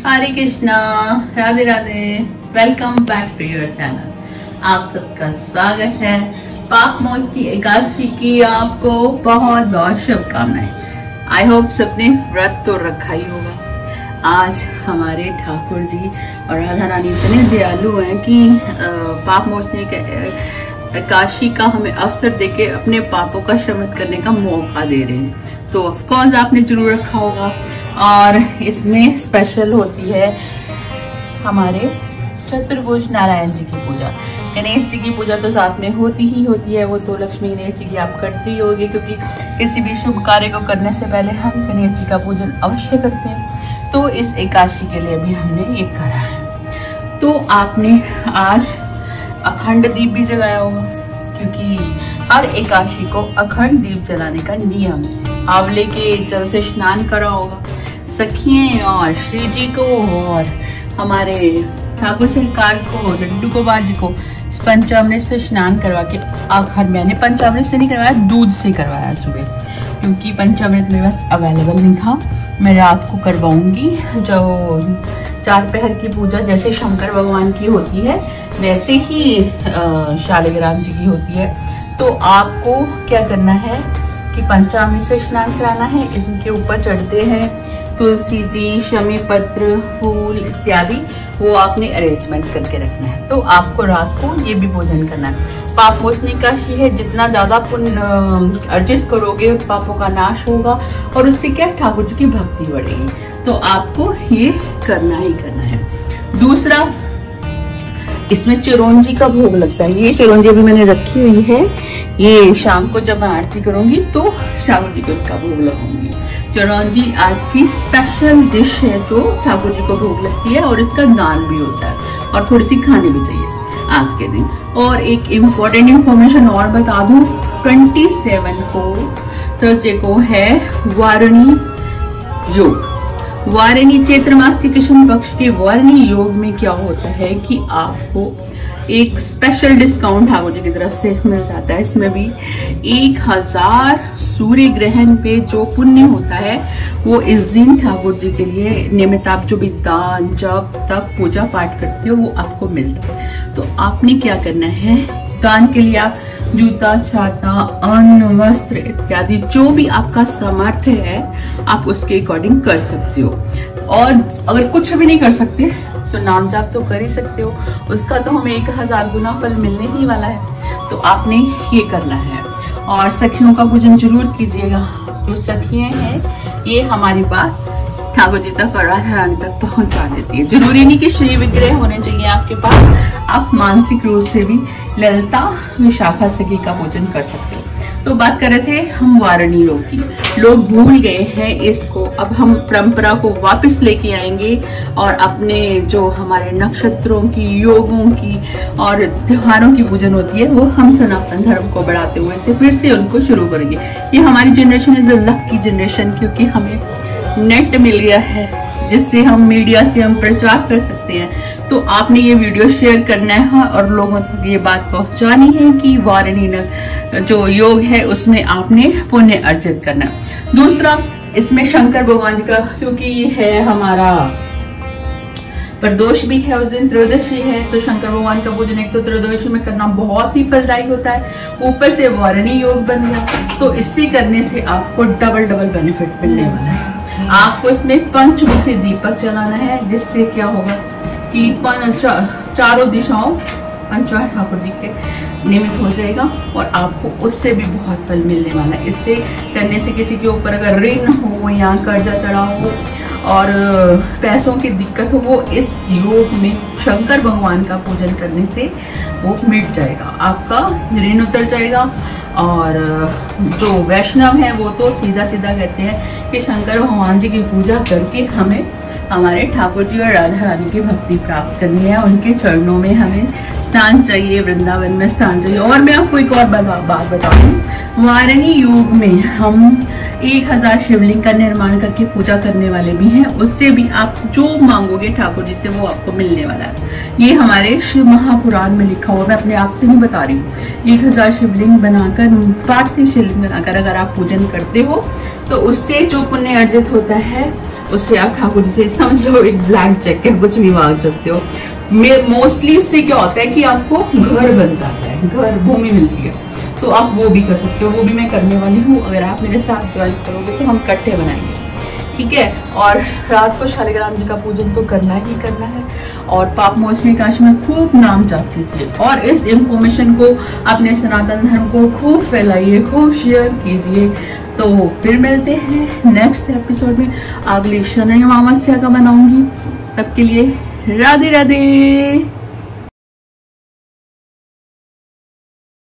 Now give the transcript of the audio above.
Hare Krishna, Radhe Radhe. Welcome back to your channel. आप सबका स्वागत है। पाप मोचनी एकादशी की आपको बहुत बहुत शुभकामनाएं। आई होप सबने व्रत तो रखा ही होगा। आज हमारे ठाकुर जी और राधा रानी इतने दयालु हैं कि पाप मोचनी के एकादशी का हमें अवसर देके अपने पापों का शमन करने का मौका दे रहे हैं। तो ऑफ कोर्स आपने जरूर रखा होगा। और इसमें स्पेशल होती है हमारे चतुर्भुज नारायण जी की पूजा। गणेश जी की पूजा तो साथ में होती ही होती है, वो तो लक्ष्मी गणेश जी की आप करते ही होगी, क्योंकि किसी भी शुभ कार्य को करने से पहले हम गणेश जी का पूजन अवश्य करते हैं। तो इस एकादशी के लिए भी हमने ये करा है। तो आपने आज अखंड दीप भी जलाया होगा, क्योंकि हर एकादशी को अखंड दीप जलाने का नियम है। आंवले के जल से स्नान करा होगा सखिए और श्री जी को और हमारे ठाकुर सरकार को, लड्डू गोपाल जी को पंचामृत से स्नान करवा के आखिर मैंने पंचामृत से नहीं करवाया, दूध से करवाया सुबह, क्योंकि पंचामृत मेरे पास अवेलेबल नहीं था। मैं रात को करवाऊंगी। जो 4 पहर की पूजा जैसे शंकर भगवान की होती है वैसे ही शालिग्राम जी की होती है। तो आपको क्या करना है कि पंचामृत से स्नान कराना है। इनके ऊपर चढ़ते हैं तुलसी जी, शमी पत्र, फूल इत्यादि, वो आपने अरेंजमेंट करके रखना है। तो आपको रात को ये भी पूजन करना है। पाप मोचनी एकादशी है, जितना ज्यादा पुण्य अर्जित करोगे पापों का नाश होगा और उससे क्या ठाकुर जी की भक्ति बढ़ेगी। तो आपको ये करना ही करना है। दूसरा, इसमें चिरौंजी का भोग लगता है। ये चिरौंजी अभी मैंने रखी हुई है, ये शाम को जब मैं आरती करूंगी तो ठाकुर जी को इसका भोग लगाऊंगी। चिरौंजी आज की स्पेशल डिश है जो ठाकुर जी को भोग लगती है और इसका दान भी होता है और थोड़ी सी खाने भी चाहिए आज के दिन। और एक इम्पोर्टेंट इंफॉर्मेशन और बता दूं, 27 को थर्सडे को है वारणी योग। वारणी चैत्र मास के कृष्ण पक्ष के वारणी योग में क्या होता है कि आपको एक स्पेशल डिस्काउंट ठाकुर जी की तरफ से मिल जाता है। इसमें भी 1000 सूर्य ग्रहण पे जो पुण्य होता है वो इस दिन ठाकुर जी के लिए नियमित आप जो भी दान जप तप पूजा पाठ करते हो वो आपको मिलता है। तो आपने क्या करना है, दान के लिए आप जूता, छाता, अन्न, वस्त्र इत्यादि जो भी आपका सामर्थ्य है आप उसके अकॉर्डिंग कर सकते हो। और अगर कुछ भी नहीं कर सकते तो नाम जाप तो कर ही सकते हो, उसका तो हमें 1000 गुना फल मिलने ही वाला है। तो आपने ये करना है। और सखियों का पूजन जरूर कीजिएगा। जो सखियां हैं ये हमारी बात ठाकुर जी तक और राधा रानी तक पहुंचा देती है। जरूरी नहीं कि श्री विग्रह होने चाहिए आपके पास, आप मानसिक रूप से भी ललिता विशाखा सखी का पूजन कर सकते हो। तो बात कर रहे थे हम वारणी योग की। लोग भूल गए हैं इसको, अब हम परंपरा को वापस लेके आएंगे और अपने जो हमारे नक्षत्रों की, योगों की और त्योहारों की पूजन होती है वो हम सनातन धर्म को बढ़ाते हुए से फिर से उनको शुरू करेंगे। ये हमारी generation is a lucky generation, क्योंकि हमें नेट मिल गया है जिससे हम मीडिया से हम प्रचार कर सकते हैं। तो आपने ये वीडियो शेयर करना है और लोगों तक ये बात पहुंचानी है कि वारणी जो योग है उसमें आपने पुण्य अर्जित करना है। दूसरा, इसमें शंकर भगवान जी का, क्योंकि ये है हमारा प्रदोष भी है, उस दिन त्रयोदशी है, तो शंकर भगवान का पूजन एक तो त्रयोदशी में करना बहुत ही फलदायी होता है, ऊपर से वारणी योग बन गया, तो इससे करने से आपको डबल बेनिफिट मिलने वाला है। आपको इसमें पंचमुखी दीपक जलाना है, जिससे क्या होगा कि चारों दिशाओं पंचवार ठाकुर जी के निमित्त हो जाएगा और आपको उससे भी बहुत फल मिलने वाला है। इससे करने से किसी के ऊपर अगर ऋण हो या कर्जा चढ़ा हो और पैसों की दिक्कत हो, वो इस योग में शंकर भगवान का पूजन करने से वो मिट जाएगा, आपका ऋण उतर जाएगा। और जो वैष्णव है वो तो सीधा कहते हैं कि शंकर भगवान जी की पूजा करके हमें हमारे ठाकुर जी और राधा रानी की भक्ति प्राप्त करनी है। उनके चरणों में हमें स्थान चाहिए, वृंदावन में स्थान चाहिए। और मैं आपको एक और बात बताऊं, वारणी योग में हम 1000 शिवलिंग का निर्माण करके पूजा करने वाले भी हैं। उससे भी आप जो मांगोगे ठाकुर जी से वो आपको मिलने वाला है। ये हमारे शिव महापुराण में लिखा हुआ, मैं अपने आप से नहीं बता रही हूँ। 1000 शिवलिंग बनाकर, पार्थिव शिवलिंग बनाकर अगर आप पूजन करते हो तो उससे जो पुण्य अर्जित होता है उससे आप ठाकुर जी से समझ लो एक ब्लैंक चेक है, कुछ भी मांग सकते हो। मोस्टली उससे क्या होता है कि आपको घर बन जाता है, घर भूमि मिलती है, तो आप वो भी कर सकते हो। वो भी मैं करने वाली हूँ, अगर आप मेरे साथ ज्वाइन करोगे तो हम इकट्ठे बनाएंगे, ठीक है। और रात को शालिग्राम जी का पूजन तो करना ही करना है। और पाप मोचनी एकादशी में खूब नाम जाप कीजिए और इस इंफॉर्मेशन को अपने सनातन धर्म को खूब फैलाइए, खूब शेयर कीजिए। तो फिर मिलते हैं नेक्स्ट एपिसोड में। अगली शनि अमावस्या का बनाऊंगी, तब के लिए राधे राधे।